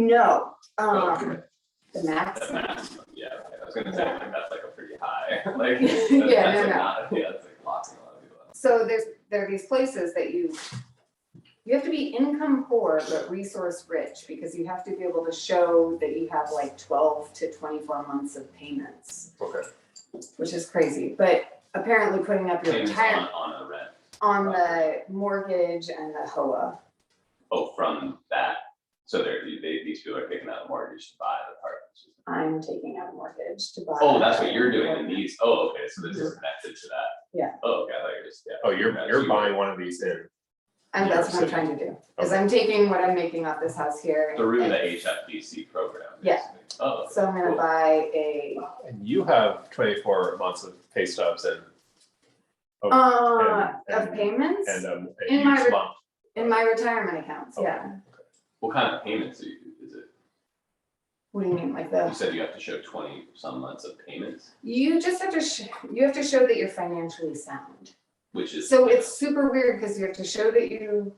No, Okay. the max. The maximum, yeah, okay. I was gonna say, I think that's like a pretty high, like, Yeah, that's no, like no. not, yeah, that's like locking a lot of people up. So there are these places that you have to be income poor but resource rich, because you have to be able to show that you have like 12 to 24 months of payments. Okay. Which is crazy, but apparently putting up your Payments retirement on a rent, on the mortgage and the HOA. oh, from that, so these people are taking out a mortgage to buy the apartments. I'm taking out a mortgage to buy. Oh, that's what you're doing in these, oh, okay, so this is connected to that. Yeah. Oh, okay, I thought you were just, yeah. Oh, you're buying one of these in. And that's what I'm trying to do, is I'm taking what I'm making off this house here. Through the and- HFDC program. Yeah. basically. Oh, okay, So I'm gonna cool. buy a, And you have 24 months of pay stubs and. of payments And a in my huge lump. in my retirement accounts, yeah. What kind of payments is it? What do you mean, like You said you have to show 20 some months of payments, you just have to, you have to show that you're financially sound. which is. So it's super weird, because you have to show that you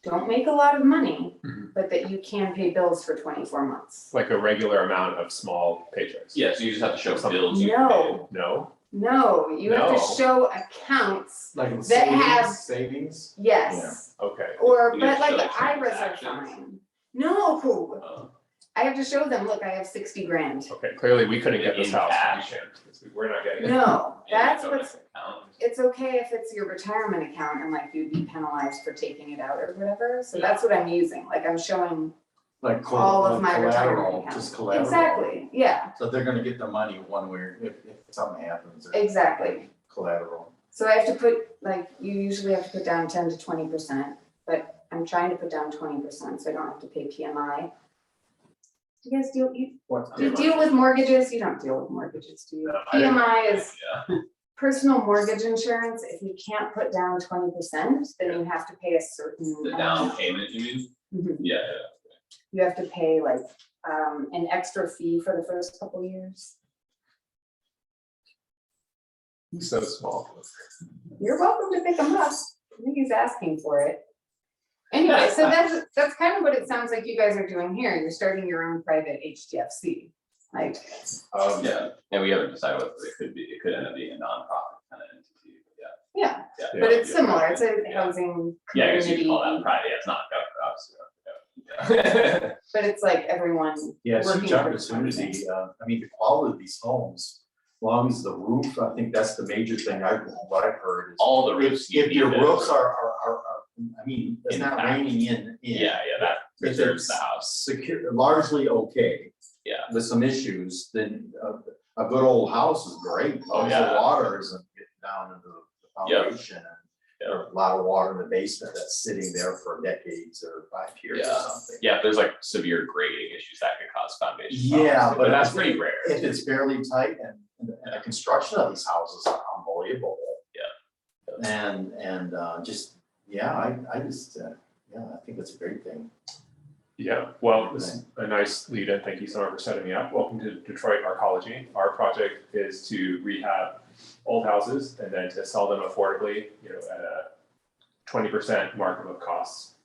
don't make a lot of money, Mhm. but that you can pay bills for 24 months. Like a regular amount of small paychecks. Yeah, so you just have to show Something. bills you No. No? No, you have to No. show accounts, Like That have- savings? yes. Okay. Or, You but have to show, like like, IRAs are transactions. fine. No, paid. I have to show them, look, I have 60 grand. Okay, clearly we couldn't get this In house. cash. We can't, because we're not getting it. No, that's and you what's, don't account. it's okay if it's your retirement account and like you'd be penalized for taking it out or whatever. So that's what I'm using, like I'm showing Like all of my collateral, retirement accounts. just collateral. Exactly, yeah, So they're gonna get the money one way, if something happens, or exactly. collateral. So I have to put, like, you usually have to put down 10 to 20%, but I'm trying to put down 20% so I don't have to pay PMI. Do you guys do you deal with mortgages? You don't deal with mortgages, do you? No, I didn't- PMI is Yeah. personal mortgage insurance. If you can't put down 20%, then you have to pay a certain The down amount. payment, you mean? Mhm. Yeah, You have to pay like an extra fee for the first couple years. He's so small. You're welcome to pick them up. I think he's asking for it. Anyway, so that's kind of what it sounds like you guys are doing here. You're starting your own private HDFC. Like, yeah, and we haven't decided what it could be, it could end up being a nonprofit kind of entity, but yeah. yeah, Yeah. but it's Yeah. similar. It's a Yeah. housing Yeah, I guess you community. could call that private, yeah, it's not government, obviously. Yeah. But it's like everyone Yeah, it's working huge towards opportunity, I mean, the quality of these homes, as long as the roof, I think that's the major thing what I've heard is. All the roofs. you If your need to- roofs are, I mean, it's not Intact. raining in. Yeah, that If preserves it's the house, secure, largely okay. Yeah. With some issues, then a good old house is great, as long as yeah. the water isn't getting down into the Yep. foundation. And there's a lot of water in the basement that's sitting there for decades or 5 years or Yeah. something. yeah, if there's like severe grading issues that could cause foundation Yeah, problems, but that's if- pretty rare. If it's fairly tight and the construction of these houses are unbelievable. Yeah. And just, yeah, I just, yeah, I think it's a great thing. Yeah, well, this is a nice lead in. Thank you, Summer, for setting me up. Welcome to Detroit Arcology. Our project is to rehab old houses and then to sell them affordably, at a 20% markup of costs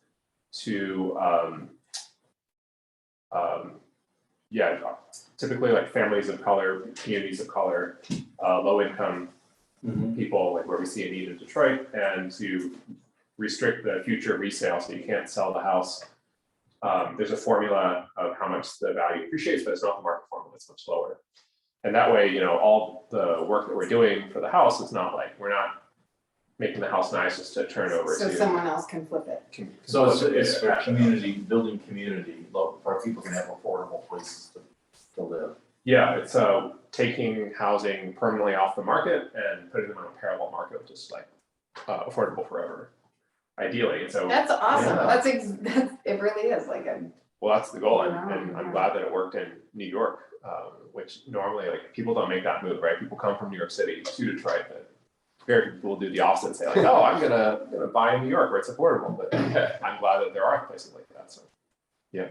to, typically like families of color, communities of color, low income people, like where we see a need in Detroit, and to restrict the future resale so you can't sell the house. There's a formula of how much the value appreciates, but it's not the market formula, it's much lower. And that way, all the work that we're doing for the house, it's not like, we're not making the house nice just to turn over so to. someone else can flip it. So it's for community, building community, where people can have affordable places to live. Yeah, it's taking housing permanently off the market and putting them on a parallel market, which is like affordable forever, ideally. And so, That's awesome. Yeah. It really is like a, well, that's the goal, and Wow. I'm glad that it worked in New York, which normally like people don't make that move, right? People come from New York City to Detroit, but very few people will do the opposite and say like, oh, I'm gonna buy in New York where it's affordable. But I'm glad that there are places like that. So, yeah.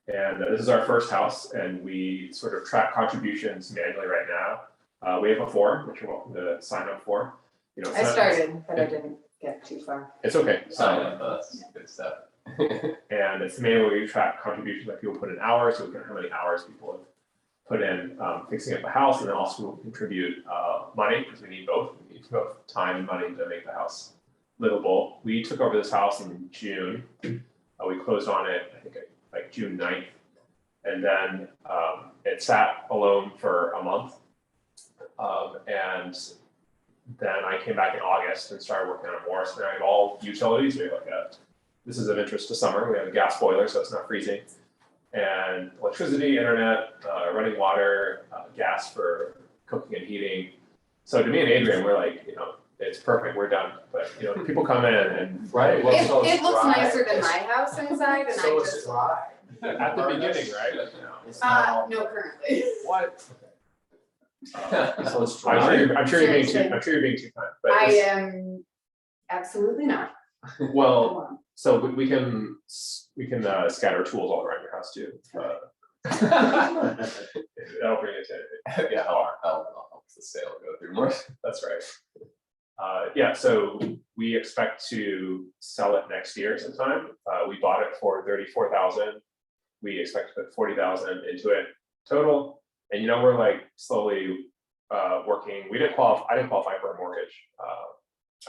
And this is our first house, and we sort of track contributions manually right now. We have a form, which you're welcome to sign up for. I started, but I didn't get too far. It's okay. Sign up, that's good stuff. And it's mainly where you track contributions that people put in hours, so we can know how many hours people have put in fixing up the house, and then also we'll contribute money, because we need both. We need both time and money to make the house livable. We took over this house in June. We closed on it, I think, like June 9th. And then it sat alone for a month. And then I came back in August and started working on it more. So now I have all utilities. We have like this is of interest to summer. We have a gas boiler, so it's not freezing. And electricity, internet, running water, gas for cooking and heating. So to me and Adrian, we're like, it's perfect, we're done. But people come in and Right. It, Well, so it's it looks dry. nicer than my house inside, and I So it's just, dry. at the beginning, right? It's now. no, currently. What? So it's I'm dry. sure you're being too kind. But I this- am absolutely not. well, so we can scatter tools all around your house too. That'll bring it to Yeah, how helps the sale go through more. that's right. Yeah, so we expect to sell it next year sometime. We bought it for 34,000. We expect to put 40,000 into it total. And we're like slowly working. I didn't qualify for a mortgage.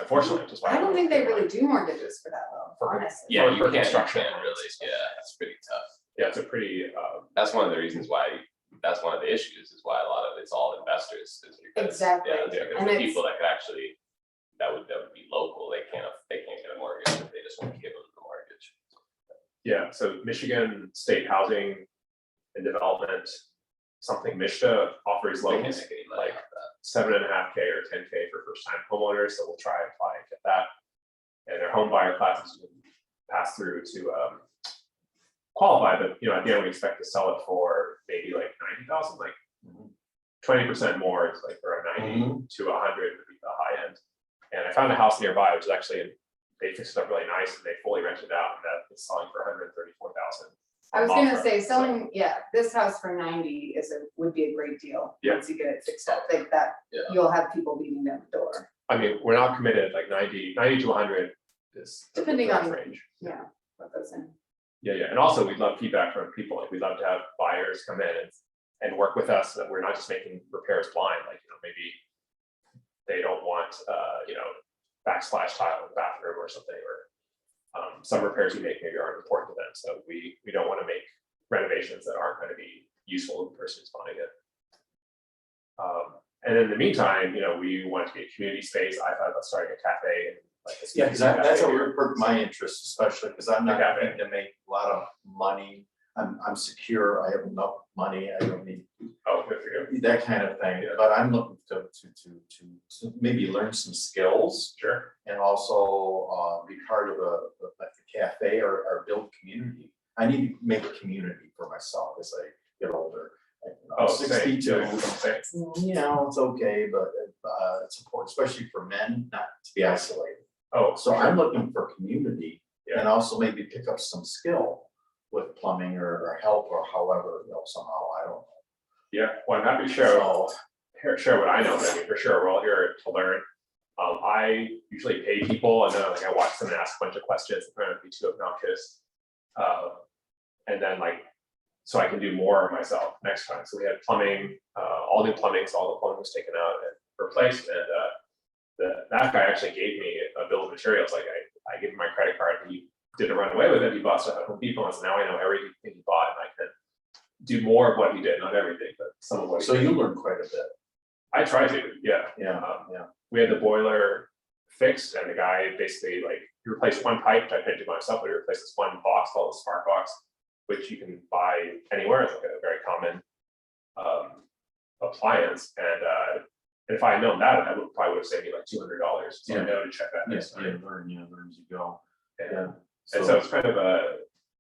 Unfortunately, which is why I don't think they really do mortgages for that low, For- honestly. Yeah, you For can't construction. really, yeah, it's pretty tough. Yeah, it's a pretty That's one of the reasons why, that's one of the issues, is why a lot of it's all investors, is because. Exactly. Yeah, because And the it's- people that could actually, that would be local, they can't get a mortgage, if they just want to give them the mortgage. yeah. So Michigan State Housing and Development, something MISTA offers They can't loans make any money like off that. 7.5K or 10K for first time homeowners. So we'll try and apply and get that. And their home buyer classes will pass through to qualify, but at the end we expect to sell it for maybe like 90,000, like 20% more. It's like around 90 to 100 would be the high end. And I found a house nearby, which is actually, they fixed it up really nice and they fully rented out, and that is selling for 134,000. I was gonna say, selling, this house for 90 would be a great deal. Yeah. Once you get it fixed up, like that, Yeah. you'll have people beating down the door. I mean, we're not committed, like 90 to 100 is the Depending on- range. Yeah, what goes in. Yeah, and also we'd love feedback from people, like we'd love to have buyers come in and work with us, so that we're not just making repairs blind, like, maybe they don't want, backsplash tile in the bathroom or something, or some repairs we make maybe aren't important to them, so we don't want to make renovations that aren't going to be useful to the person who's buying it. And in the meantime, we want it to be a community space. I thought about starting a cafe and like a Yeah, because cafe that's a here. real perk of my interest, especially because I'm not Okay. looking to make a lot of money. I'm secure, I have enough money, I don't need Oh, good for you. that kind of thing, but I'm looking to maybe learn some skills Sure. and also be part of like a cafe or build community. I need to make a community for myself as I get older. Like, I'm Oh, same. 62. Yeah, same. It's okay, but it's important, especially for men, not to be isolated. Oh, So I'm looking for community Yeah. and also maybe pick up some skill with plumbing or help or however, somehow, I don't know. Yeah, well, I'm happy to share what I know, but I mean, for sure, we're all here to learn. I usually pay people, and then I watch them and ask a bunch of questions, and try not to be too obnoxious. And then so I can do more myself next time. So we had plumbing, all new plumbing, so all the plumbing was taken out and replaced, and that guy actually gave me a bill of materials, like I gave him my credit card, and he didn't run away with it, he bought stuff at Home Depot, and so now I know everything he bought, and I can do more of what he did, not everything, but some of what he So did. you learn quite a bit. I try to, yeah. Yeah. We had the boiler fixed, and the guy basically he replaced one pipe, which I couldn't do myself, but he replaced this one box called a smart box, which you can buy anywhere. It's like a very common appliance, and if I had known that, I probably would have saved me like $200. So I know to check that next time. Learn as you go. And so it's kind of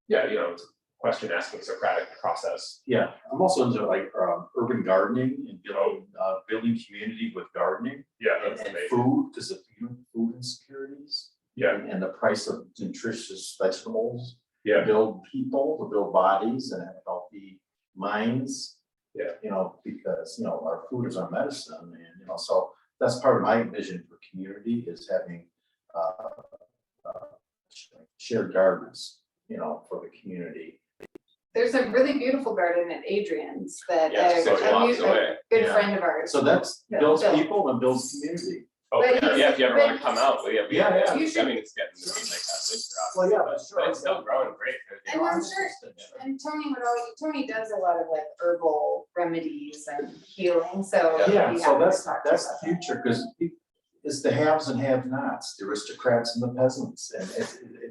it's a question asking Socratic process. Yeah, I'm also into urban gardening and building community with gardening Yeah, and that's amazing. food, because of food insecurities. Yeah, And the price of nutritious vegetables. yeah, To build people, to build bodies and have healthy minds. Yeah. Because, our food is our medicine, and, so that's part of my vision for community is having shared gardens. you know, for the community. There's a really beautiful garden at Adrian's that Yeah, it's 6 blocks a away. good Yeah. friend of ours. So that's Yeah, builds Bill. people and builds community. Oh, But yeah. Yeah, if you ever but- wanna come out, we have, Yeah, yeah. You should- I mean, it's getting to be like that winter out. Well, yeah, But it's still growing great. And I'm sure, and Tony does a lot of like herbal remedies and healing, so. Yeah. he'd Yeah, be so happy to that's talk to the us about that. future, because it's the haves and have-nots, the aristocrats and the peasants, and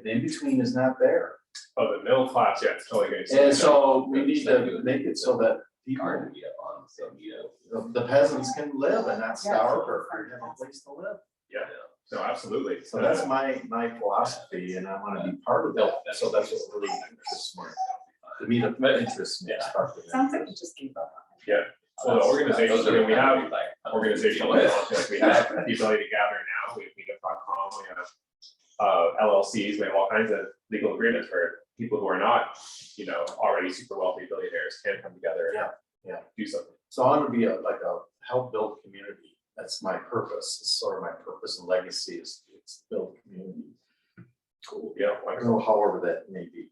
the in-between is not there. Oh, the middle class, yeah, it's totally going. And so we need to make it so that people, Garden meet up on, so meet up. the peasants can live and not starve or have a place to live. Yeah, no, absolutely. So that's my philosophy, and I wanna be part of that, so that's what really interests me. To me, that interests me. is part of it. Sounds like you just gave up on it. Well, the organization, Those are I mean, we have kind of like, organizational, with. like we have the ability to gather now, we have meetup.com, we have LLCs, we have all kinds of legal agreements where people who are not, you know, already super wealthy billionaires can come together and Yeah. do something. So I wanna be like a help build community, that's my purpose, it's sort of my purpose and legacy is build community. Cool, yeah, I don't wonderful. know, however that may be.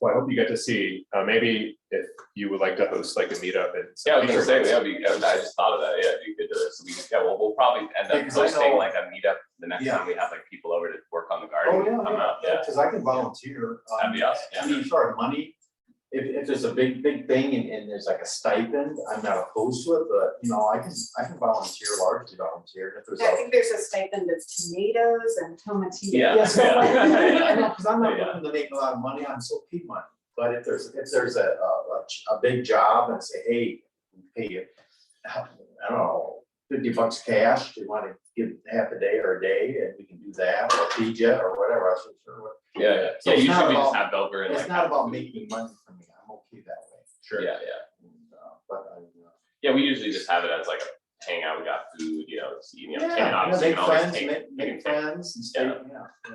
Well, I hope you get to see, maybe if you would like to host like a meetup and. Yeah, I was gonna say, I just thought of that, yeah, you could do it, so we, we'll probably end Yeah, up 'cause I hosting know- like a meetup the next Yeah. time we have like people over to work on the Oh, garden, yeah, come out, yeah. Cause I can volunteer. That'd be awesome, yeah. I mean, sort of money, if there's a big thing and there's like a stipend, I'm not opposed to it, but you know, I can volunteer, largely volunteer, and if there's I a. think there's a stipend of tomatoes and tomatillos. Yeah. Yes, I Yeah. know, cause I'm not Yeah. looking to make a lot of money, I'm so pay money, but if there's a big job and say, hey, we pay you, I don't know, $50 cash, do you wanna give half a day or a day, and we can do that, or feed you, or whatever, I said, sure. Yeah, So yeah, it's not usually we just about- have Belver and It's like. not about making money for me, I'm okay that way. Sure. Yeah, yeah, And, but I, yeah, we usually just have it as like a hangout, we got food, you know, and yeah, obviously you make can always friends, take, make you can take, friends and stay,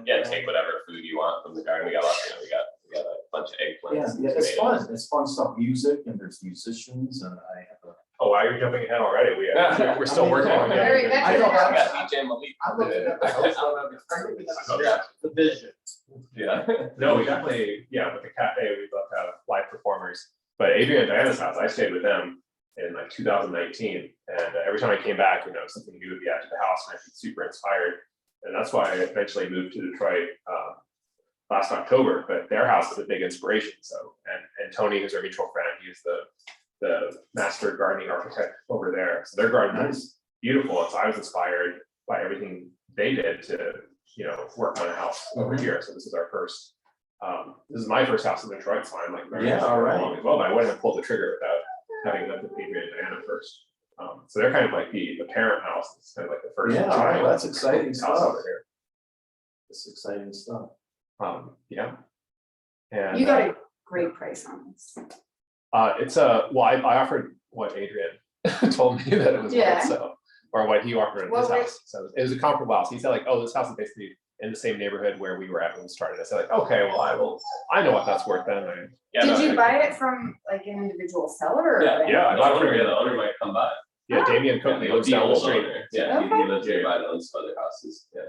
yeah, take whatever food you want from the garden, we got lots, you know, we got a bunch of Yeah, eggplants. and yeah, it's tomatoes. fun, it's fun stuff, music, and there's musicians, and I have a. Oh, wow, you're jumping ahead already, we're still I mean, working on yeah. Very it. I know, We got DJ Malik. I'm looking at the house, I'm looking at the vision. Yeah. No, we definitely, yeah, with the cafe, we'd love to have live performers, but Adrian and Diana's house, I stayed with them in like 2019, and every time I came back, you know, something new would be added to the house, and I'd be super inspired, and that's why I eventually moved to Detroit last October, but their house is a big inspiration, so, and Tony, who's our mutual friend, he's the master gardening architect over there, so their garden is beautiful, and so I was inspired by everything they did to, you know, work on a house over here, so this is our first, this is my first house in Detroit, so I'm like very Yeah, all right. along as well, but I wouldn't have pulled the trigger without having lived with Adrian and Diana first. So they're kind of like the parent house, it's kind of like the first. Yeah, all right, child that's exciting house stuff. over here. It's exciting stuff. Yeah. And You got a great price on this. it's well, I offered what Adrian told me that it was Yeah. worth, so, or what he offered in What his was- house, so it was a comparable house, he said like, oh, this house is basically in the same neighborhood where we were at when we started, I said like, okay, well, I know what that's worth then, and Yeah, Did no, you buy it from like an individual seller or? Yeah, yeah, I The bought it owner, from yeah, the owner might come by. yeah, Damian Yeah, Cook, the he lives down the old street. owner. Yeah, he Okay. lives nearby, and owns some other houses, yeah.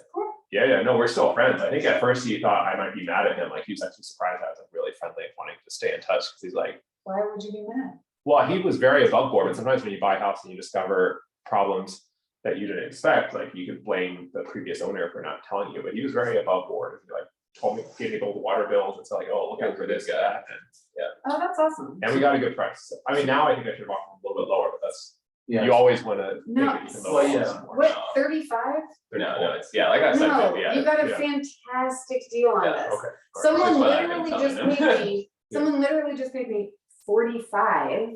Yeah, no, we're still friends. I think at first he thought I might be mad at him. Like he was actually surprised I was like really friendly and wanting to stay in touch because he's like, Why would you be mad? well, he was very above board. But sometimes when you buy a house and you discover problems that you didn't expect, like you could blame the previous owner for not telling you. But he was very above board. He like told me, gave me all the water bills and said like, oh, look out for this guy. Oh, that's awesome. And we got a good price. So, I mean, now I think I should have offered a little bit lower, but that's Yeah. you always want to No. make it even lower. Well, yeah. What, 35? No, it's, yeah, like I said, No, yeah. you got a yeah. fantastic deal on Yeah, this. Okay. Someone Which one I can literally tell just you. paid me, someone literally just paid me 45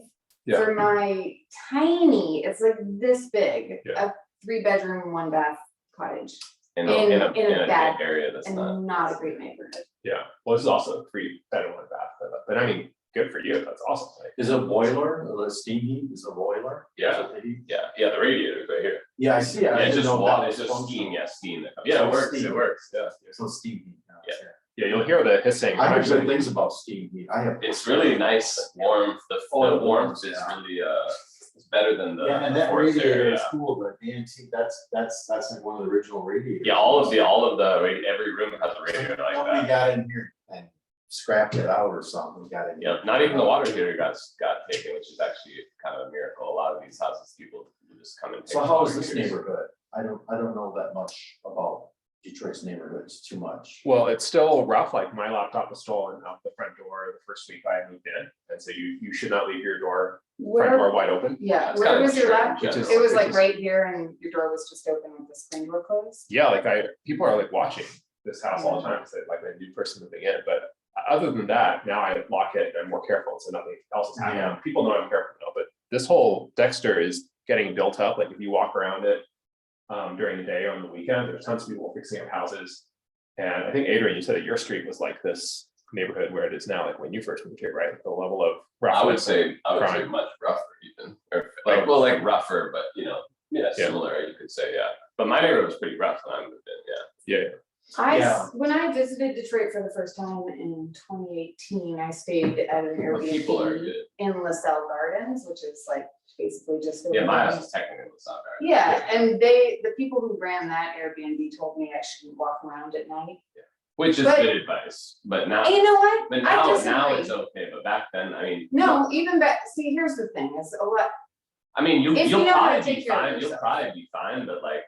Yeah. for my tiny, it's like this big, Yeah. a 3-bedroom, 1-bath cottage. In in a a big bad- area that's And not. not a great neighborhood. Yeah. Well, this is also a 3-bedroom, 1-bath, but I mean, good for you. That's awesome. Like, Is it a boiler, or a steam heat, is it a boiler? Yeah. Is it the heat? Yeah, the radiator's right here. Yeah, I see it. Yeah, I it's didn't just know water, that it's was just functional. steam, yeah, steam that comes. Yeah, it works, Steam. it works, yeah. So steam heat. Yeah. yeah, you'll hear the hissing. I heard good actually. things about steam heat, I have. It's really nice, warm, the Oh, warmth is yeah. really, it's better than the Yeah, and that forest radiator area. is cool, but the antique, that's like one of the original radiators. Yeah, every room has a radiator like Somebody that. got in here and scrapped it out or something, got in. Yeah, not even the water heater got taken, which is actually kind of a miracle. A lot of these houses, people just come and take. So the how water is this heaters. neighborhood? I don't know that much about Detroit's neighborhoods too much. Well, it's still rough, like my laptop was stolen out the front door the first week I moved in, and so you should not leave your front door Where, wide open. yeah, That's where kind of was your strange, lap? yeah. Which is- It was which like is- right here and your door was just open with the screen door closed? Yeah, like people are like watching this house all the time, so like a new person moving in, but other than that, now I lock it and I'm more careful, so nothing else is happening. Yeah. People know I'm careful now, but this whole Dexter is getting built up, like if you walk around it during the day or on the weekend, there's tons of people fixing up houses. And I think Adrian, you said that your street was like this neighborhood where it is now, like when you first moved here, right? The level of I would roughness. say crime. much rougher even, or like rougher, but similar, you could say, yeah. But my neighborhood was pretty rough when I moved in, Yeah, Yeah. When I visited Detroit for the first time in 2018, I stayed at an yeah. But people are Airbnb good. in LaSalle Gardens, which is like basically just. Yeah, my over house is technically South Garden. Yeah, and the people who ran that Airbnb told me I shouldn't walk around at night. Which is But- good advice, but now, And you know what? but I now disagree. it's okay, but back then, I mean. No, even back, see, here's the thing, is a lot, I mean, If you you'll know how to probably be take care of fine, you'll yourself. probably be fine, but like,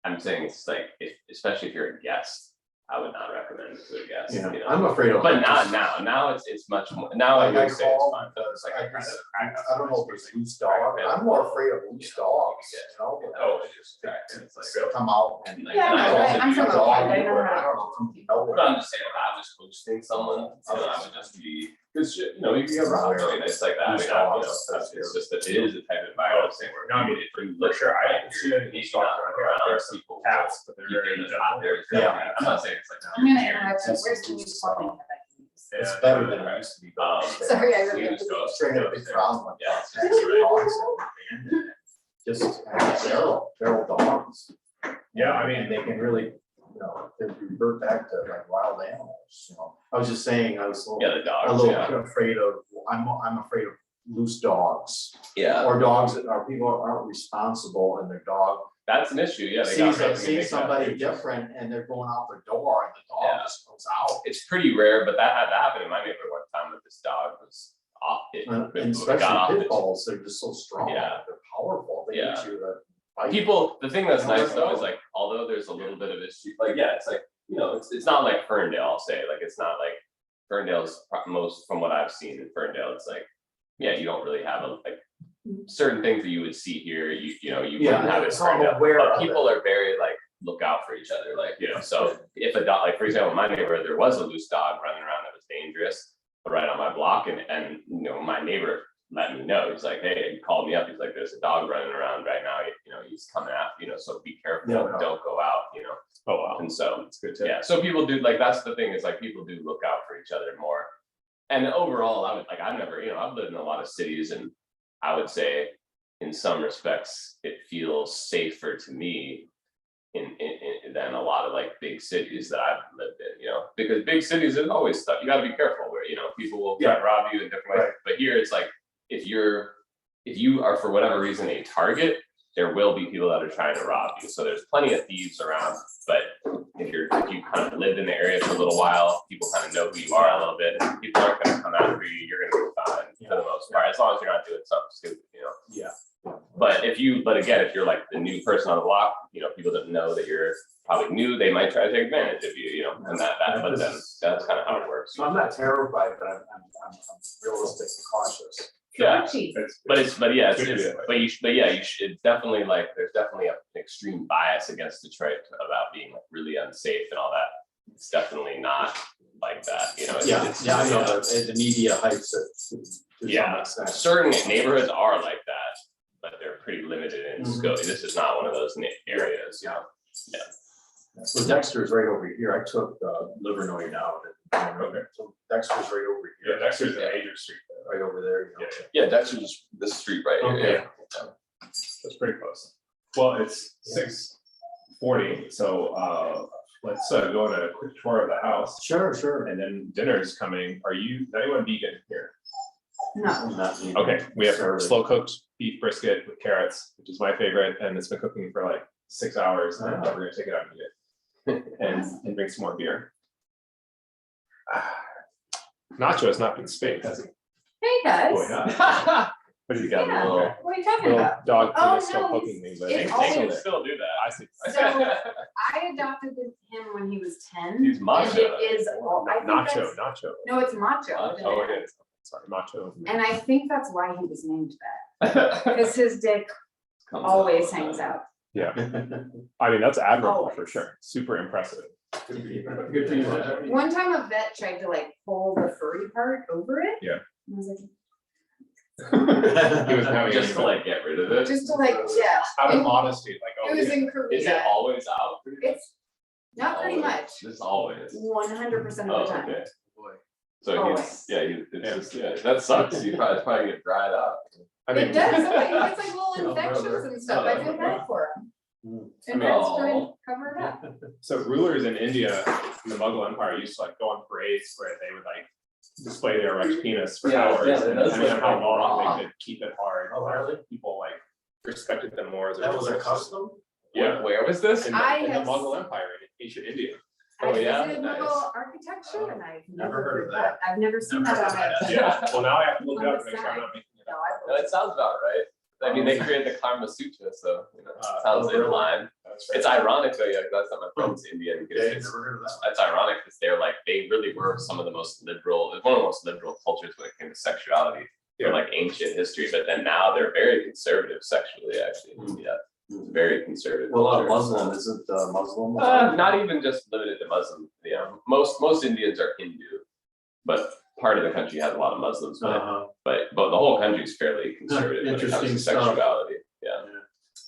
I'm saying it's like, especially if you're a guest, I would not recommend it to a guest, Yeah, you know? I'm afraid of. But not now it's much more, now I Like I would say it's called fine, but it's like. I a kind just- of crack house. I don't know if there's loose dog, I'm more afraid of loose dogs, you know? Oh, it's just crack, and it's like. They'll come out and. Like, yeah, and I know, also I'm do from dog Oakland, I know work. I how. don't know, from But I'm just saying, if I was hosting someone, I would just be, because you know, you get robbed, I mean, it's like that, I mean, it's just that it is a type of environment thing where. No, I mean, if you for look sure, I right, haven't seen any you're dogs not around here. around There's some people. cats, but You they're get very in the hot, there's, Yeah. I'm not saying it's like. I'm gonna interrupt you, where's the new plumbing that I can use? It's Yeah. better than it used to be. Sorry, I really You have just to. go Straight up big problem with Yeah, dogs. it's just right. Dogs and just feral dogs. Yeah, I mean, And they can really, they revert back to like wild animals, you know. I was just saying, I was a Yeah, little, the a dogs, little yeah, afraid of, I'm afraid of loose dogs. yeah, Or dogs that are, people aren't responsible and their dog that's an issue, yeah. They got nothing to sees make that somebody big. different and they're going out the door and the Yeah. dog just goes out. It's pretty rare, but that had happened in my neighborhood one time with this dog was off it. And got off especially the- pit bulls, they're just so strong, Yeah. they're powerful, they Yeah. get you to bite. People, the thing that's Yeah, nice though that's is like, although there's a little bit of issue, like, yeah, it's like, it's not like Ferndale, I'll say, like, it's not like Ferndale's most, from what I've seen in Ferndale, it's like, yeah, you don't really have like certain things that you would see here, you Yeah, wouldn't have it in so I'm Ferndale, aware but of people are very like, look out for each other, like, so if a dog, like, for example, in my neighborhood, there was a loose dog running around that was dangerous, right on my block, and my neighbor let me know, he's like, hey, he called me up, he's like, there's a dog running around right now, he's coming after, so be careful, Yeah. don't go out, oh wow, and so, that's good too. yeah, so people do, like, that's the thing, is like, people do look out for each other more. And overall, I've never, I've lived in a lot of cities, and I would say, in some respects, it feels safer to me than a lot of like big cities that I've lived in, because big cities, there's always stuff, you gotta be careful where, people will try to rob you in different ways, Right. but here it's like, if you are for whatever reason a target, there will be people that are trying to rob you, so there's plenty of thieves around, but if you kind of lived in the area for a little while, people kind of know who you are a little bit, and people aren't gonna come after you, you're gonna be fine for the most part, as long as you're not doing something stupid, Yeah. But again, if you're like the new person on the block, people that know that you're probably new, they might try to take advantage of you, and but then that's kind of how it works. So I'm not terrified, but I'm realistic and cautious. Yeah, Archie. but yeah, Good to do that way. you should, it's definitely like, there's definitely an extreme bias against Detroit about being like really unsafe and all that. It's definitely not like that, it's I know, the media hypes it. to some Yeah, extent. certain neighborhoods are like that, but they're pretty limited in Mhm. scope. This is not one of those areas, Yeah. So Dexter's right over here, I took Livernois out, so Dexter's right over Yeah, here, Dexter's a major street, right over there, Yeah. Yeah, that's just this street right here. Okay. that's pretty close. Well, it's 6:40, so let's go on a quick tour of the house, Sure. and then dinner is coming. Is anyone vegan here? No, Okay, we have Serving. slow cooked beef brisket with carrots, which is my favorite, and it's been cooking for like 6 hours, and we're gonna take it out and eat it. And drink some more beer. Nacho has not been spaked, has he? hey guys, Boy, huh? What did he got? Yeah. Little, what are you talking little about? dog Oh, food is still no, poking me, but it's They can always- still do that. I see. So I adopted him when he was 10. He's macho. And it is, I think Nacho, that's, nacho. no, it's macho. Macho. Oh, it is. Sorry, macho. And I think that's why he was named that, because his dick always hangs out. Yeah, I mean, that's admirable for Always. sure. Super impressive. Good for you. One time a vet tried to like pull the furry part over it. Yeah. And I was like, He was having Just to like get rid of it. just to like, yeah. out of It- modesty, like, oh, It was yeah. in Is it Korea. always out? It's not pretty Always. much, Just always. 100% Oh, of the time. okay. Boy. So he's, Always. yeah, it's just, yeah, that sucks. You probably get dried up. I mean, It does, sometimes he gets like little Oh, infections brother. and stuff, I feel bad for him. And I mean, that's trying to cover it up. so rulers in India, in the Mughal Empire, used to like go on parades where they would like display their erect penis for Yeah, hours, yeah, and that's depending on how like long raw. they could keep it hard. Oh, really? People like respected them more as a That was a result. custom? Yeah, Where was this? in I the have- Mughal Empire in ancient India. I Oh, yeah? visited Nice. Mughal architecture and I've Never never heard of heard that, I've never seen Never that heard on of a. Yeah, well, now I have to look it up to make sure I'm not making it No, up. I No, it sounds about right. I mean, they created the Karma Sutra, so, you know, it sounds Oh, in really? line. That's right. It's ironic though, yeah, 'cause that's not my friend's Indian, because Yeah, it's, never heard of that. that's ironic, because they're like, they really were some of the most liberal, one of the most liberal cultures when it came to sexuality. Yeah. For like ancient history, but then now they're very conservative sexually, actually, in India. It's very conservative. Well, culture. Muslim, isn't Muslim? Not even just limited to Muslim, you know, most Indians are Hindu, but part of the country has a lot of Muslims, but the whole country is fairly conservative when it comes Interesting to stuff. sexuality, yeah.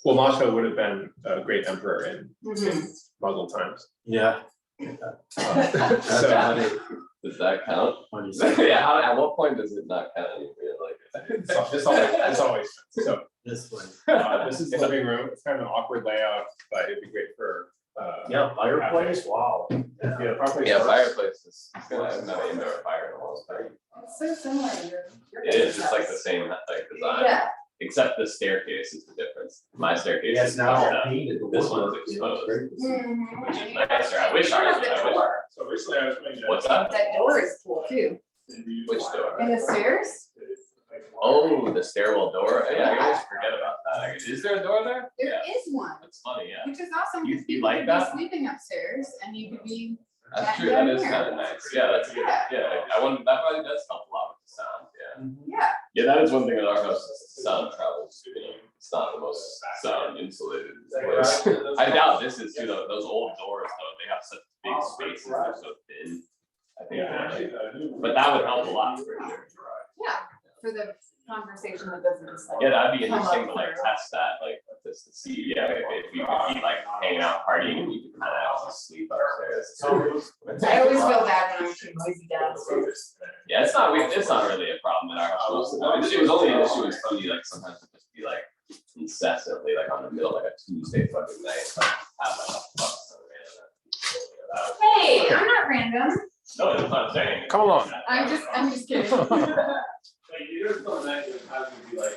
Well, Macho would have been a great emperor in Mhm. Mughal times. Yeah. That's So, funny. Does that count? When you say Yeah, at what point does it not count? You feel like it's always, so, this way. this is the living room. It's kind of an awkward layout, but it'd be great for, Yeah, fireplace, wow. yeah, probably. Yeah, fireplace is, it's gonna have an indoor fire in the whole thing. It's so similar to your. It is, it's like the same like design, Yeah, except the staircase is the difference. My staircase Yes, is now covered up, painted. This one's exposed. Mhm. which is nicer. I wish ours was, I wish. So recently I was playing. What's that? That door is cool too. Which door? And the stairs, Oh, the stairwell door. Yeah, I always forget about that. Is there a door there? there Yeah, is one, that's funny. Yeah, which is awesome, You- because you people like could that? be sleeping upstairs and you could be. that's back true. down That is here. kind of nice. Yeah, that's good. Yeah, I wonder. That probably does help a lot with the sound. Yeah. Yeah, Yeah, that is one thing in our house. Is the sound travels. It's not the most sound insulated place. I doubt this is too. Those old doors though, they have such big spaces. They're so thin. I think. But that would help a lot for sure. yeah, for the conversation that doesn't. like, Yeah, that'd be come interesting up to like through. test that, like just to see, yeah, if you could be like hanging out partying and you could kind of also sleep upstairs. I always feel bad when I'm too noisy downstairs. Yeah, it's not really a problem in our house. Most of the time. It was only an issue was funny, like sometimes it just be like incessantly, like on the middle, like a Tuesday fucking night, like have like a fuck ton of random. Hey, I'm not random, No, that's what I'm saying. Come along. I'm just kidding. Like, there's some nights when times would be like,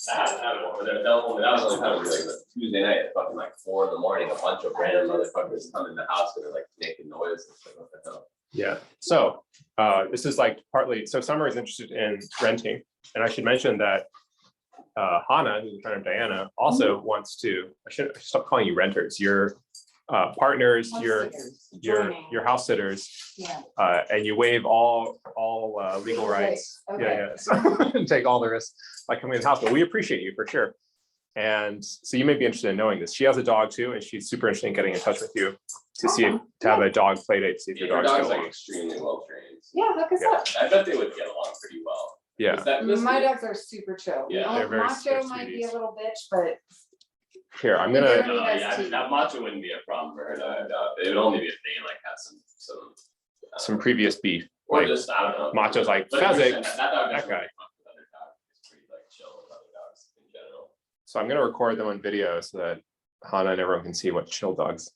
I had one, but then that was only time, like a Tuesday night at fucking like 4 in the morning, a bunch of random motherfuckers come in the house and they're like making noise and stuff like that. Yeah, so this is like partly, so Summer is interested in renting, and I should mention that Hannah, who's a friend of Diana, also wants to, I should stop calling you renters, your partners, your house sitters, Yeah. and you waive all legal Legal rights. rights, Yeah, yeah, so take all the risks by coming in the house, but we appreciate you for sure. And so you may be interested in knowing this. She has a dog too, and she's super interested in getting in touch with you to see if, to have a dog play date, see if your Your dog's dog's going like along. extremely well trained. Yeah, look us Yeah. up. I bet they would get along pretty well. Yeah, Is that this? My dogs are super chill. Yeah, they're very- Macho they're might be sweeties. a little bitch, but here, I'm They're gonna, No, has yeah, teeth. that macho wouldn't be a problem for her. No, I doubt. It would only be if they like had some previous beef, or like just, I don't know. Macho's like, But Fezzik, that dog that doesn't guy. really fuck with other dogs. It's pretty like chill with other dogs in general. So I'm gonna record them on video so that Hannah and everyone can see what chill dogs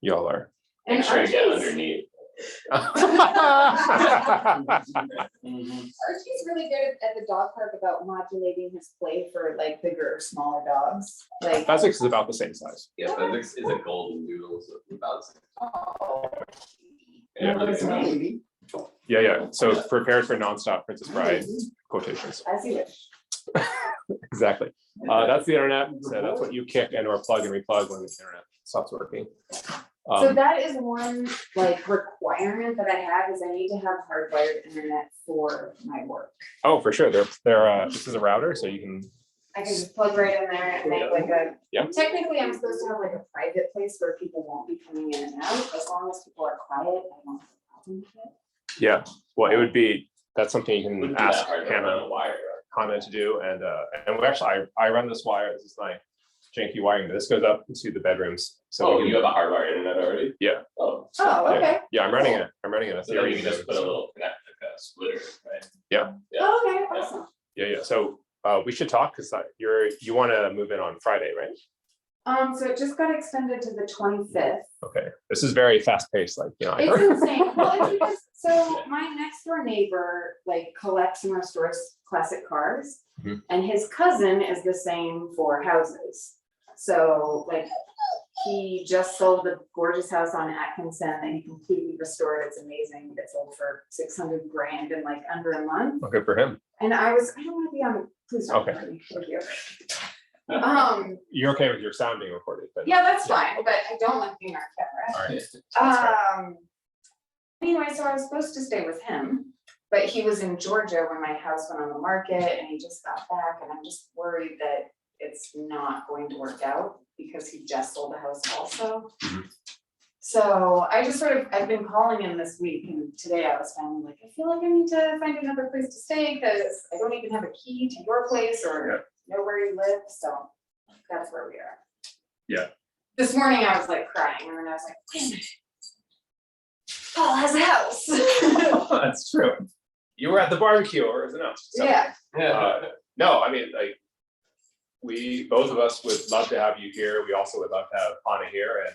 y'all are. and Make sure you get Archie's, underneath. Archie's really good at the dog park about modulating his play for like bigger or smaller dogs. Like, Physics is about the same size. Yeah, physics is a golden doodle, so it's about. oh, Yeah. that was me. Yeah. So prepared for nonstop Princess Bride quotations. As you wish. Exactly. That's the internet. So that's what you kick and or plug and replug when the internet stops working. So that is one like requirement that I have is I need to have hardwired internet for my work. Oh, for sure. They're this is a router, so you can. I can just plug right in there and make like a. Yep. Technically, I'm supposed to have like a private place where people won't be coming in and out. As long as people are quiet, I don't have a problem with it. Yeah. Well, it would be. That's something you can Wouldn't be ask that hard to run Hannah a wire. to do, and we actually I run this wire. This is my janky wiring. This goes up into the bedrooms. So Oh, we you can, have a hardwired internet already? Yeah. Oh. Oh, okay. yeah, I'm running it. I'm running it. So then you can just put a little connect, like a splitter, right? Yeah. Oh, okay, awesome. Yeah. So we should talk because you want to move in on Friday, right? So it just got extended to the 25th. Okay. This is very fast paced, like I It's heard. insane. Well, it's because, so my next door neighbor like collects and restores classic cars. Mhm. And his cousin is the same for houses. So like he just sold a gorgeous house on Atkinson that he completely restored. It's amazing. It sold for 600 grand in like under a month. Oh, good for him. And I don't want to be on the, please don't. Okay. hurt me. Thank you. You're okay with your sound being recorded, but Yeah, that's fine, but I don't like being on camera. all right. Anyway, so I was supposed to stay with him, but he was in Georgia when my house went on the market and he just got back and I'm just worried that it's not going to work out because he just sold a house also. Mhm. So I just I've been calling him this week and today I was finally like, I feel like I need to find another place to stay because I don't even have a key to your place or know where you live, so that's where we are. Yeah. This morning I was like crying and then I was like, wait a minute. Paul has a house. That's true. You were at the barbecue or is it not? So, Yeah, no, I mean, like, we, both of us would love to have you here. We also would love to have Hannah here and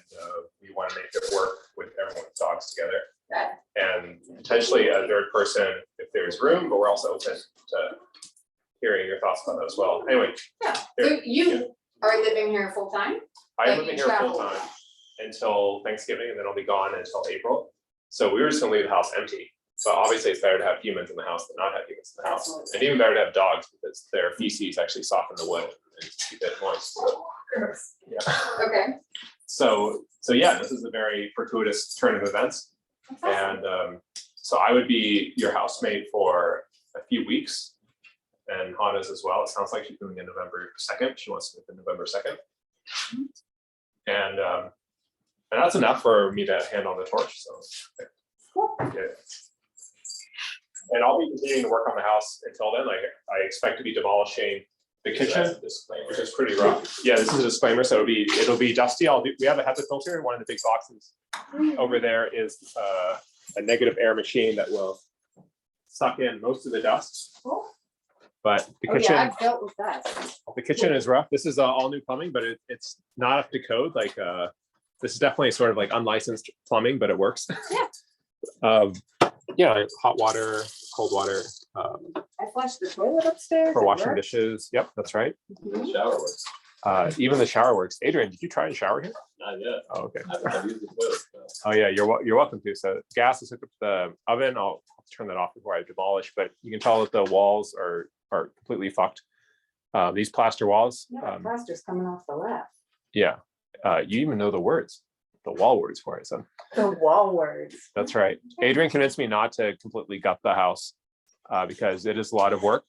we want to make it work with everyone's dogs together. that, And potentially a third person if there's room, but we're also open to hearing your thoughts on that as well. Anyway, yeah. So you are living here full time? I'm Like, living you here travel? full time until Thanksgiving and then I'll be gone until April. So we were just gonna leave the house empty. But obviously it's better to have humans in the house than not have humans in the house. Absolutely. And even better to have dogs because their feces actually soften the wood and keep it moist. So, yeah. Okay. So yeah, this is a very fortuitous turn of events. That's awesome. And so I would be your housemate for a few weeks. And Hannah's as well. It sounds like she's doing it November 2nd. She wants to move in November 2nd. And that's enough for me to hand on the torch. So Cool. okay. And I'll be continuing to work on the house until then. Like I expect to be demolishing the kitchen, which is pretty rough. Yeah, this is a disclaimer, so it'll be dusty. We have a HEPA filter. One of the big boxes over there is a negative air machine that will suck in most of the dust. Cool. But the Oh, kitchen, yeah, I've dealt with that. the kitchen is rough. This is all new plumbing, but it's not up to code. Like this is definitely sort of like unlicensed plumbing, but it works. Yeah. Yeah, hot water, cold water I flushed the toilet upstairs. for it washing worked. dishes. Yep, that's right. Mhm. Shower works. Even the shower works. Adrian, did you try and shower here? Not yet. Oh, okay. I've used the toilet. Oh yeah, you're welcome to. So gas is hooked up to the oven. I'll turn that off before I demolish, but you can tell that the walls are completely fucked. These plaster walls. Yeah, the plaster's coming off the left. Yeah. You even know the words, the wall words for it. So The wall words. that's right. Adrian convinced me not to completely gut the house because it is a lot of work.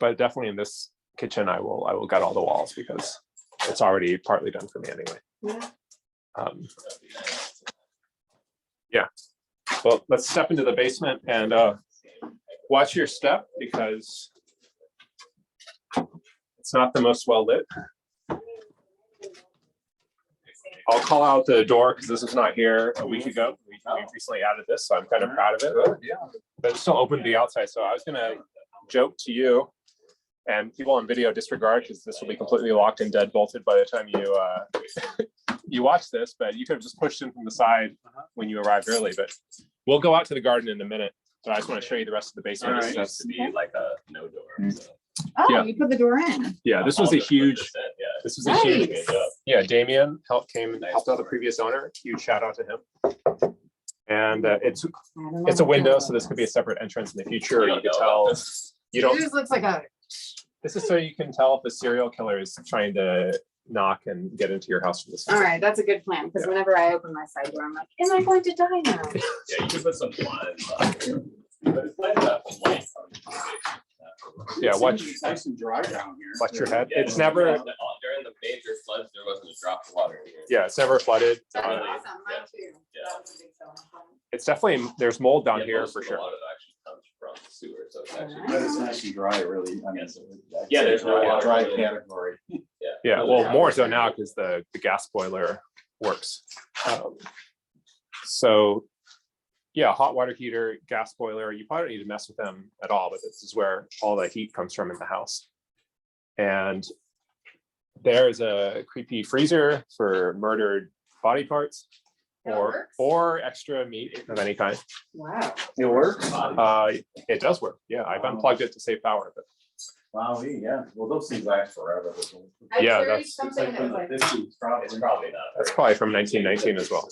But definitely in this kitchen, I will gut all the walls because it's already partly done for me anyway. Yeah. Yeah. Well, let's step into the basement and watch your step because it's not the most well lit. I'll call out the door because this was not here a week ago. We recently added this, so I'm kind of proud of it. Yeah. But it's still open to the outside. So I was gonna joke to you And people on video disregard because this will be completely locked and dead bolted by the time you you watch this, but you could have just pushed in from the side when you arrived early. But we'll go out to the garden in a minute. But I just want to show you the rest of the basement. This used to be like a no door. So. Oh, Yeah. you put the door in. Yeah, this was a huge. This was a huge. Nice. Yeah, Damien came and helped out the previous owner. Huge shout out to him. And it's a window, so this could be a separate entrance in the future. You could tell. You don't. It just looks like a. This is so you can tell if a serial killer is trying to knock and get into your house from this. All right, that's a good plan, because whenever I open my side door, I'm like, am I going to die now? Yeah, you can put some blinds on here. But it's nice to have some light on. Yeah, watch. It's nice and dry down here. Watch your head. Yeah, It's never. during the major floods, there wasn't a drop of water in here. Yeah, it's never flooded. That's Really? awesome, mine too. Yeah. That was a big selling point. It's definitely there's mold down Yeah, here most for of the sure. water actually comes from the sewer, so it's actually. But it's nice and dry, really. I mean, Yeah, there's no water. Dry category. Yeah, well, more so now because the gas boiler works. So, yeah, hot water heater, gas boiler. You probably don't need to mess with them at all, but this is where all the heat comes from in the house. And there's a creepy freezer for murdered body parts That works? or extra meat of any kind. Wow. It works? It does work. Yeah, I've unplugged it to save power, but Wow, yeah. Well, those things last forever. I Yeah, carried that's- It's something like that from was the like, 50s, probably. It's probably not. that's probably from 1919 as well.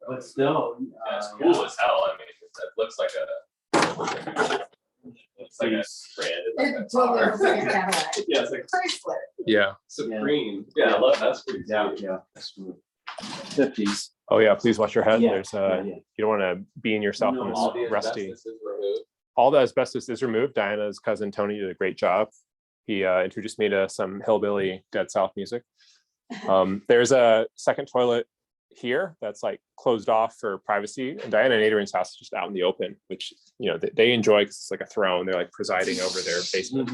But still. Yeah, it's cool as hell. I mean, it looks like a. It's like a branded. Like a it totally car. looks like a Cadillac. Yeah, it's like Chrysler. Yeah. Supreme. Yeah, I love that's pretty. Yeah, sweet. yeah. That's good. 50s. Oh yeah, please watch your head. Yeah, There's yeah. you don't want to bean yourself No, on All this the rusty. asbestos is removed. All the asbestos is removed. Diana's cousin Tony did a great job. He introduced me to some hillbilly Dead South music. There's a second toilet here that's like closed off for privacy. And Diana and Adrian's house is just out in the open, which they enjoy because it's like a throne. They're like presiding over their basement.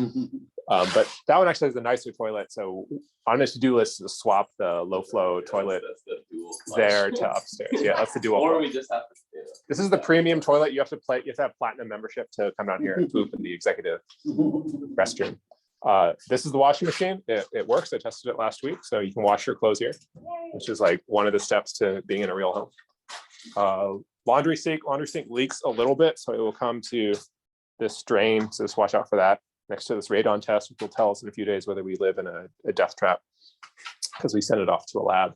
But that one actually has a nicer toilet. So on the to-do list is to swap the low flow toilet That's the dual there flush. to upstairs. Yeah, that's the dual. Or flow. we just have to. This is the premium toilet. You have to have platinum membership to come down here and poop in the executive restroom. This is the washing machine. It works. I tested it last week, so you can wash your clothes here, which is like one of the steps to being in a real home. Laundry sink leaks a little bit, so it will come to this drain. So just watch out for that. Next to this radon test, which will tell us in a few days whether we live in a death trap because we sent it off to a lab.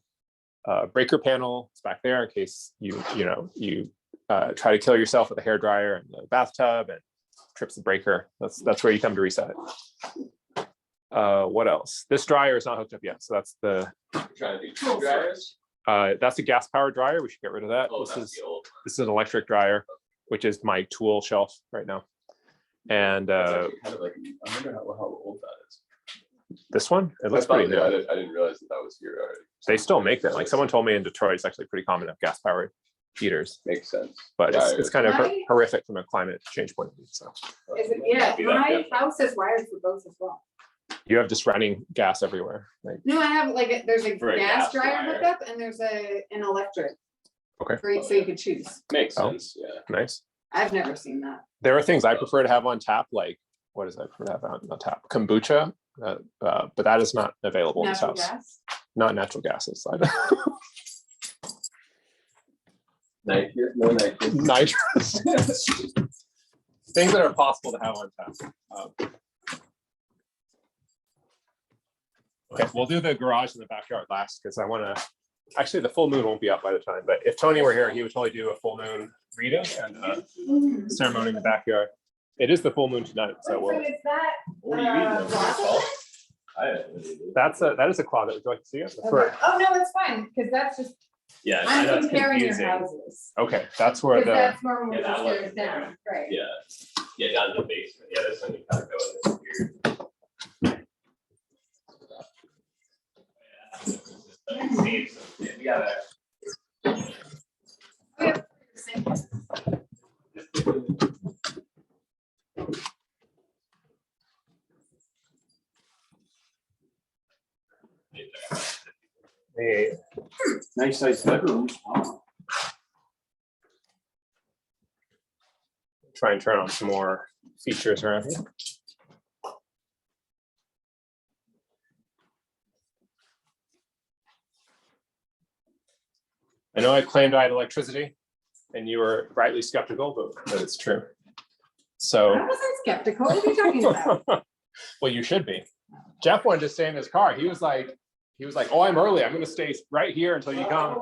Breaker panel is back there in case you try to kill yourself with a hairdryer in the bathtub and trips the breaker. That's where you come to reset it. What else? This dryer is not hooked up yet, so that's the. Trying to do two dryers. That's a gas powered dryer. We should get rid of that. Oh, This that's is the old. this is an electric dryer, which is my tool shelf right now. And That's actually kind of like, I wonder how old that is. this one, it looks I thought- pretty yeah, I new. didn't realize that was here already. They still make them. Like someone told me in Detroit, it's actually pretty common to have gas powered heaters, Makes sense. but it's kind of Right. horrific from a climate change point of view. So Is it, yeah, Be that my different. house is wired for both as well. you have just running gas everywhere. Like No, I have like, there's a For a gas gas dryer dryer. hookup and there's an electric. Okay. For you, so you could choose. Makes Oh. sense, yeah. nice. I've never seen that. There are things I prefer to have on tap, like what is I prefer to have on tap? Kombucha, but that is not available in this Natural house. gas. Not natural gas inside. No nitrous. Nitrous. Things that are possible to have on tap. Okay, we'll do the garage in the backyard last because I want to. Actually, the full moon won't be up by the time. But if Tony were here, he would totally do a full moon reading and ceremony in the backyard. It is the full moon tonight, so So we'll. is that, What are you eating? closet? That is a closet. Would you like to see it? Okay. Oh, no, it's fine, because that's just, Yeah, I know I'm it's comparing your confusing. houses. Okay, that's where Because the. that's normally Yeah, that the one- stairs down, right? Yeah, down in the basement. Yeah, this one you kind of go in here. Yeah, we gotta. the Nice size bedrooms. Wow. try and turn on some more features around here. I know I claimed I had electricity and you were rightly skeptical, but it's true. So. I wasn't skeptical. What are you talking about? Well, you should be. Jeff wanted to stay in his car. He was like, oh, I'm early. I'm gonna stay right here until you come.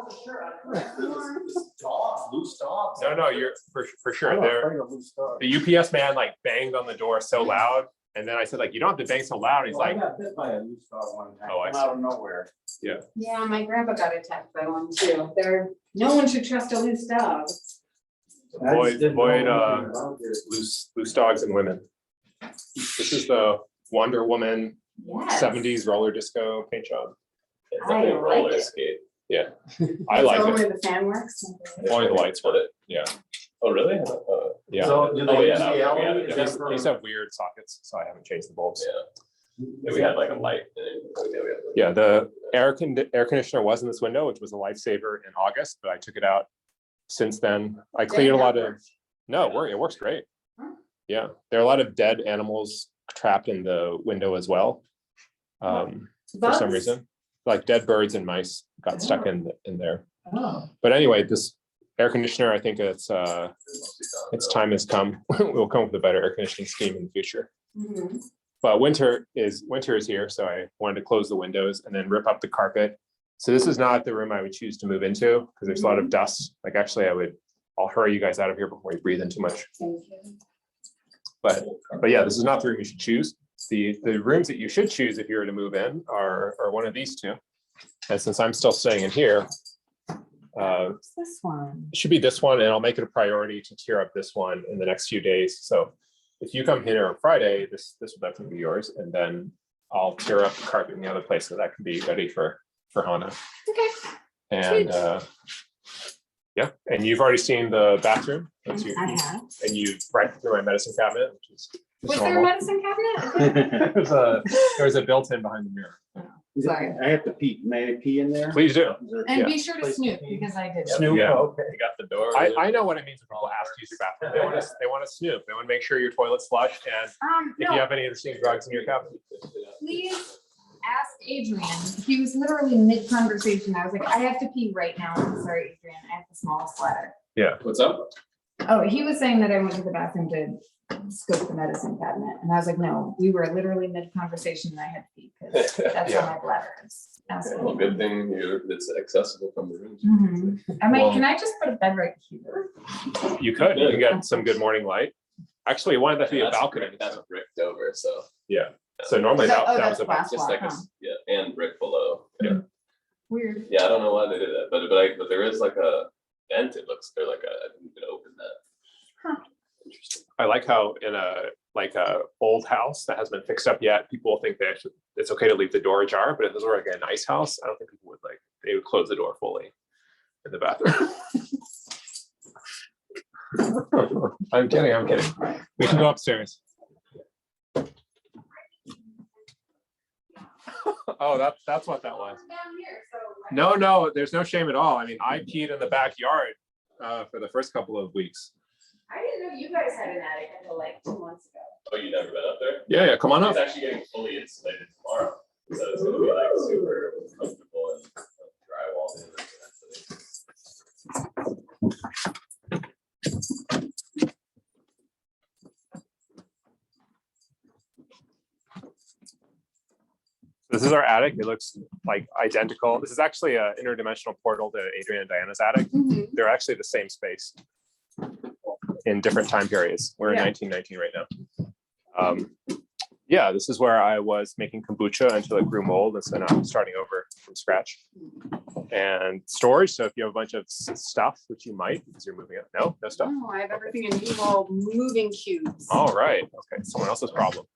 Loose dogs. No, you're for sure. I'm There, afraid of loose dogs. the UPS man like banged on the door so loud. And then I said, like, you don't have to bang so loud. He's Well, I like, got bit by a loose dog one time, Oh, I come out of nowhere. Yeah, my grandpa got attacked by one too. No one should trust a loose dog. I just didn't know avoid, anything about it. loose dogs and women. This is the Wonder Woman Yes. 70s roller disco paint job. It's I definitely like roller it. skate. I like So it. only the fan works. Only the lights with it. Yeah. Oh, really? Yeah. So do Oh, they yeah, use that the was- LED? yeah, Is that These for- these have weird sockets, so I haven't changed the bulbs. Yeah, we had like a light. Yeah, the air conditioner was in this window, which was a lifesaver in August, but I took it out since then. I cleared a lot of, no, it works great. Huh. Yeah, there are a lot of dead animals trapped in the window as well. For some Bugs? reason, like dead birds and mice got stuck in there. Oh. But anyway, this air conditioner, I think its time has come. We'll come up with a better air conditioning scheme in the future. Mhm. But winter is here, so I wanted to close the windows and then rip up the carpet. So this is not the room I would choose to move into because there's a lot of dust. Like actually, I'll hurry you guys out of here before you breathe in too much. Thank you. But yeah, this is not the room you should choose. The rooms that you should choose if you were to move in are one of these two. And since I'm still staying in here, What's this one? it should be this one, and I'll make it a priority to tear up this one in the next few days. So if you come here on Friday, this will definitely be yours, and then I'll tear up the carpet in the other place so that can be ready for Hannah. Okay. And yeah, and you've already seen the bathroom. That's you, I have. and you right through my medicine cabinet, which is Was there a normal. medicine cabinet? There's a built-in behind the mirror. Sorry. I have to pee, may I pee in there? Please do. And Yeah. be sure to snoop because I did. Snoop, Yeah. okay. You got the door. I know what it means when people ask to use your bathroom. They want to snoop. They want to make sure your toilet's flush, and if you No, have any interesting drugs in your cabinet. please ask Adrian. He was literally mid-conversation. I was like, I have to pee right now. I'm sorry, Adrian. I have the smallest bladder. Yeah. What's up? Oh, he was saying that I went to the bathroom to scope the medicine cabinet. And I was like, no, we were literally mid-conversation and I had to pee because that's Yeah. how my bladder is. Ask Well, him. good thing it's accessible from the room. Mhm. I Well- mean, can I just put a bed right here? You could. You can get some good morning light. Actually, one of that be a That's balcony. brick- That's bricked over, so Yeah. So normally that was That's a glass just like block, a, huh? yeah, and brick below. Weird. Yeah, I don't know why they did that, but there is like a vent, it looks, they're like I didn't even open that. Huh. Interesting. I like how in a old house that hasn't been fixed up yet, people think it's okay to leave the door ajar, but if this were like a nice house, I don't think people would they would close the door fully in the bathroom. I'm kidding. We can go upstairs. Oh, that's what that was. Down here, so No, there's no shame at all. I mean, I peed in the backyard for the first couple of weeks. I didn't know you guys had an attic until like 2 months ago. Oh, you never been up there? Yeah, come on up. It's actually getting fully insulated tomorrow, so it's gonna be like super comfortable and drywalled in. This is our attic. It looks like identical. This is actually an interdimensional portal to Adrian and Diana's attic. They're actually the same space in different time periods. We're in Yeah. 1919 right now. Yeah, this is where I was making kombucha until it grew mold, and so now I'm starting over from scratch. And storage. So if you have a bunch of stuff, which you might, because you're moving it. No stuff. No, I have everything in little moving cubes. All right. Okay. Someone else's problem.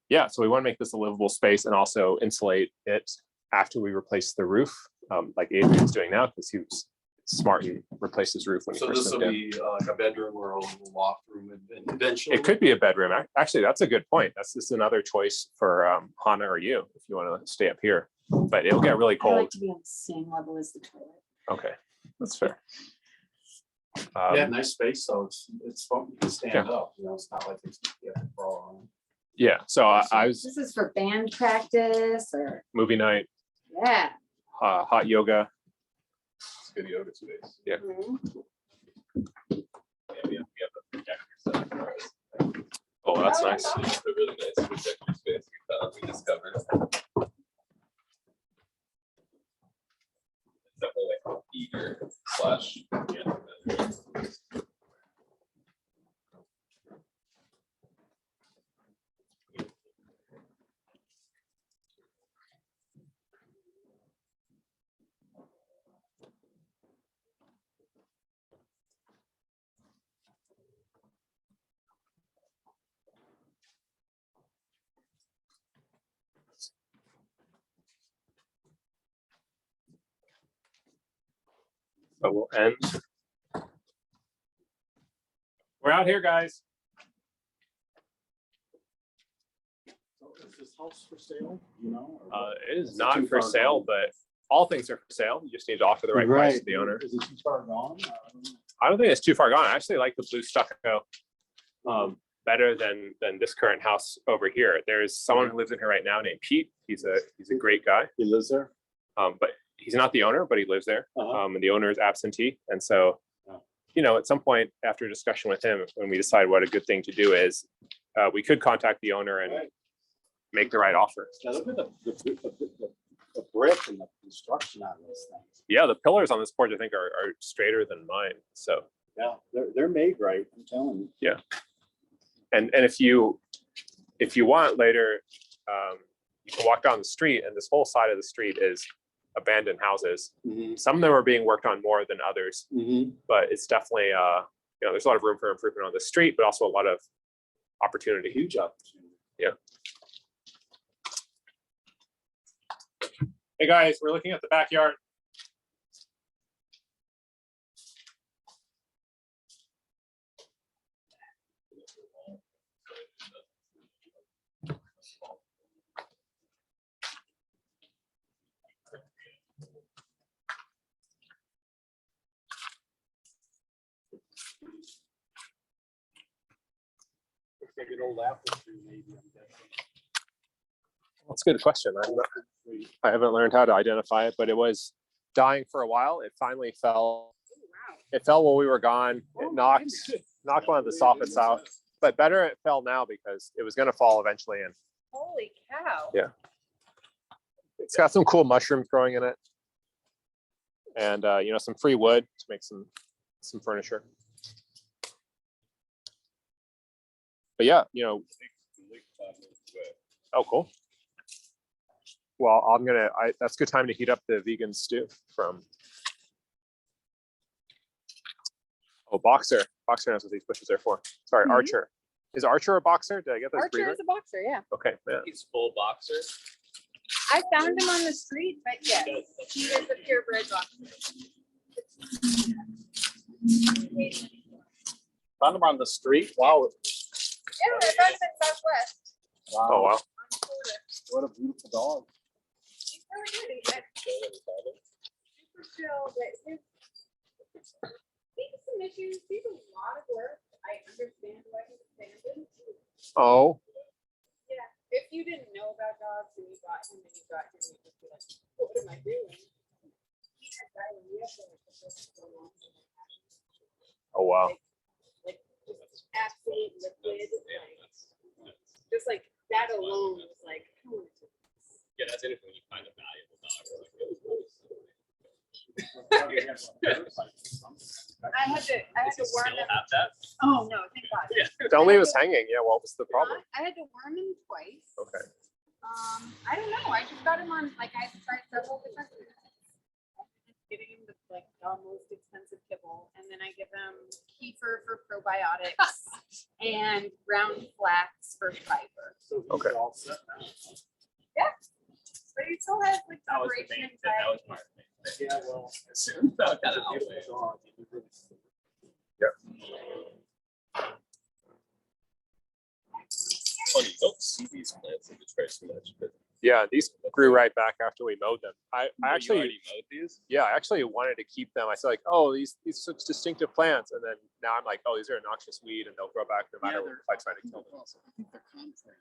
Yeah. So we want to make this a livable space and also insulate it after we replace the roof, like Adrian's doing now, because he was smart and replaced his roof when he So first this moved will in. be like a bedroom or a little loft room eventually? It could be a bedroom. Actually, that's a good point. This is another choice for Hannah or you if you want to stay up here. But it'll get really I like cold. to be on the same level as the toilet. Okay, that's fair. Yeah, nice space, so it's fun, you can stand Yeah. up, you know, it's not like it's, you have to crawl on. Yeah. So I was This is for band practice or, movie night, yeah. hot yoga. It's good yoga space. Yeah. Mhm. Yeah, we have a projector set up for us. Oh, that's Oh, nice. that's awesome. It's a really nice projector space we discovered. It's definitely like a eater slash. But we'll end. We're out here, guys. So is this house for sale, you know? or what? It is Is it not too for far sale, gone? but all things are for sale. You just need to offer the right price to the owner. Is it too far gone? I don't think it's too far gone. I actually like the blue stucco better than this current house over here. There's someone who lives in here right now named Pete. He's a great guy. He lives there? But he's not the owner, but he lives there. Uh-huh. And the owner is absentee. And so, you know, at some point after discussion with him, when we decide what a good thing to do is, we could contact the owner and make the right offer. Now look at the brick and the construction on this thing. Yeah, the pillars on this porch I think are straighter than mine. So Yeah, they're made right, I'm telling you. and if you want later, you can walk down the street and this whole side of the street is abandoned houses. Mhm, Some of them are being worked on more than others, mhm. but it's definitely you know, there's a lot of room for improvement on the street, but also a lot of opportunity. Huge opportunity. Hey guys, we're looking at the backyard. Like an old apple tree, maybe, I'm guessing. That's a good question. I haven't learned how to identify it, but it was dying for a while. It finally fell. It fell while we were gone. It knocked one of the soffits out, but better it fell now because it was going to fall eventually. And Holy cow. yeah, it's got some cool mushrooms growing in it, and you know, some free wood to make some furniture. But yeah, you know. Oh, cool. Well, that's a good time to heat up the vegan stew from. Oh, Boxer. Boxer knows what these bushes are for. Sorry, Mhm. Archer. Is Archer a boxer? Did I get those? Archer is a boxer, yeah. Okay, yeah. He's full boxer. I found him on the street, but yes, he is a purebred boxer. Found them on the street? Wow. Yeah, I found him in Southwest. Oh, wow. On the border. What a beautiful dog. He's really good. Super chill, but his some issues. He's a lot of work. I understand why he's abandoned. Oh, Yeah, if you didn't know about dogs and you got him, you'd just be like, what am I doing? He had diarrhea for like the first 4 months. oh, wow. Like just absolute liquid, like just like that alone was like, Yeah, that's it when you find a valuable dog. I had to worm Still him. have that? Oh no, thank God. Yeah. Don't leave us hanging. Yeah, what was the problem? I had to worm him twice. Okay. I don't know. I just got him on, like, I tried several different foods. Giving him the like the most expensive kibble, and then I give him kefir for probiotics and ground flax for fiber. So he's Okay. all set now. But he still has like That was the separation main, that was anxiety. part of it. Yeah, well, Assume that that's kind a of beautiful dog. You really- funny, you don't see these plants in Detroit so much, but Yeah, these grew right back after we mowed them. I you actually, already mowed these. yeah, I actually wanted to keep them. I said like, oh, these such distinctive plants, and then now I'm like, oh, these are a noxious weed, and they'll grow back no matter if I try to kill them. I think they're comfrey.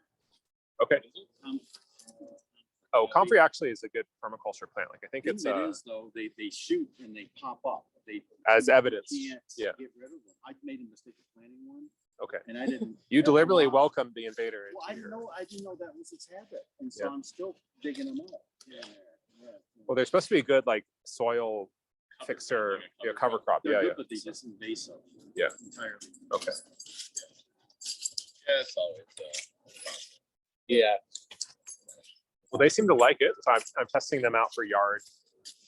Okay. Oh, comfrey actually is a good permaculture plant. Like I think Thing it's that is though, they shoot and they pop up. They as evidence. can't Yeah. get rid of them. I made a mistake of planting one Okay. and I didn't. You cut them deliberately off. welcomed the invader. Well, I didn't know that was its habit, and so Yeah. I'm still digging them up. Yeah. Well, they're supposed to be good, like soil fixer, cover crop. They're Yeah, good, yeah. but they just invasive. Yeah. Entirely. Okay. Yeah, it's always. Yeah. Well, they seem to like it. So I'm testing them out for yard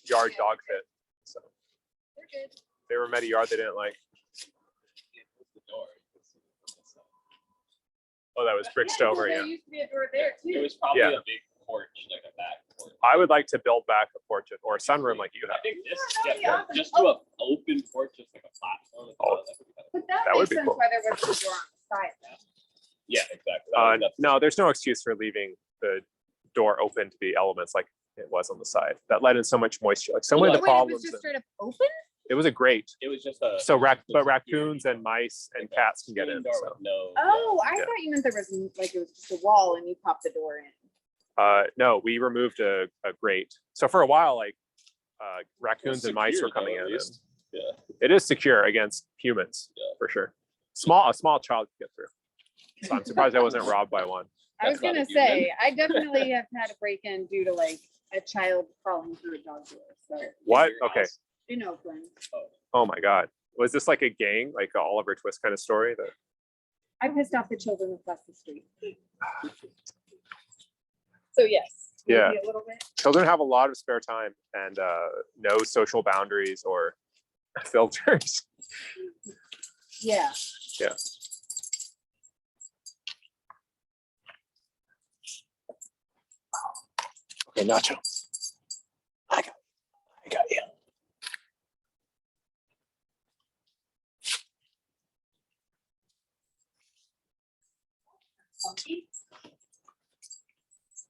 dog fit. So They're good. they were met a yard they didn't like. Oh, that was bricked over. There Yeah. used to be a door there It too. was probably Yeah. a big porch, like a back porch. I would like to build back a porch or a sunroom like you I have. think this, that'd be yeah, awesome. just do a open porch, just like a platform. Oh. But that That would makes be sense cool. why there was a door on the side though. Yeah, exactly. No, there's no excuse for leaving the door open to the elements like it was on the side. That let in so much moisture. Like so many of the Wait, it was problems. just straight up open? It was a grate. It was just a. So it was but a raccoons security and mice and door. cats can get in. Screen door So. with no- Oh, I Yeah. thought you meant there was like it was just a wall and you popped the door in. No, we removed a grate. So for a while, like raccoons It's and mice were secure, coming though, at in. least. and Yeah. It is secure against humans, Yeah. for sure. A small child can get through. So I'm surprised I wasn't robbed by one. I was That's not gonna a human. say, I definitely have had a break-in due to like a child crawling through a dog door, so What? Your Okay. house. in Oakland. Oh my God. Was this like a gang, like a Oliver Twist kind of story? That I pissed off the children across the street. So yes. Yeah. maybe a little bit. children have a lot of spare time and no social boundaries or filters. Yeah. Yeah. Okay, Nacho. I got you.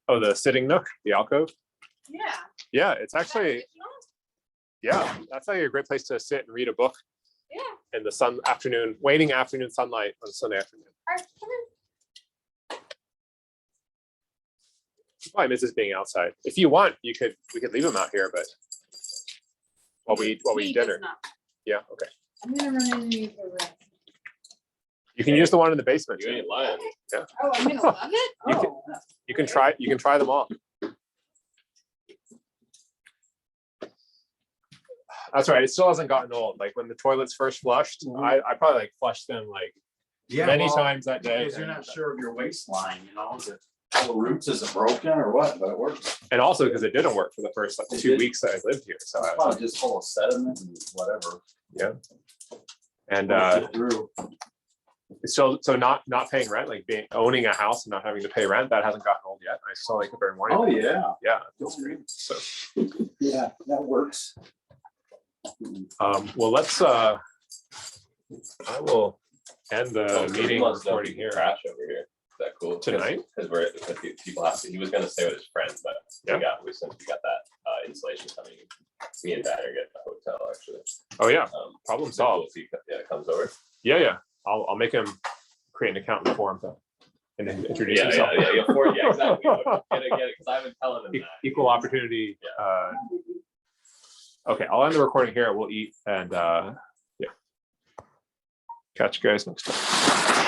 Oh, the sitting nook, the alcove. Yeah. Yeah, it's actually, yeah, that's like a great place to sit and read a book Yeah. in the waning afternoon sunlight on Sunday afternoon. All right, come in. Why misses being outside. If you want, we could leave them out here, but while we eat He does dinner. not. Yeah, okay. I'm gonna run into you for a rest. You can use the one in the basement You too. ain't lying. Oh, I'm gonna love it? You can- Oh. You can try them all. That's right. It still hasn't gotten old. Like when the toilets first flushed, I probably like flushed them like many times that day. Because you're not sure of your waistline, you know, is it, all the roots isn't broken or what, but it works. And also because it didn't work for the first like It 2 did. weeks that I lived here. So I was Probably just full of sediment and whatever. and Worked it through. it's still so not paying rent, like owning a house and not having to pay rent, that hasn't gotten old yet. I still like it every morning. Oh, yeah, Yeah, it feels great. So yeah, that works. well let's I will end the meeting recording here. Crash over here. Is that cool? Tonight? Because people have to, he was gonna stay with his friends, but Yeah. since we got that insulation coming, me and Dad are getting a hotel actually. Oh yeah, so problem solved. we'll see if it comes over. Yeah. I'll make him create an account in the forum and then introduce Yeah, himself. yeah, exactly. Get it, because I've been telling him that. Equal opportunity. Okay, I'll end the recording here. We'll eat and yeah. Catch you guys next time.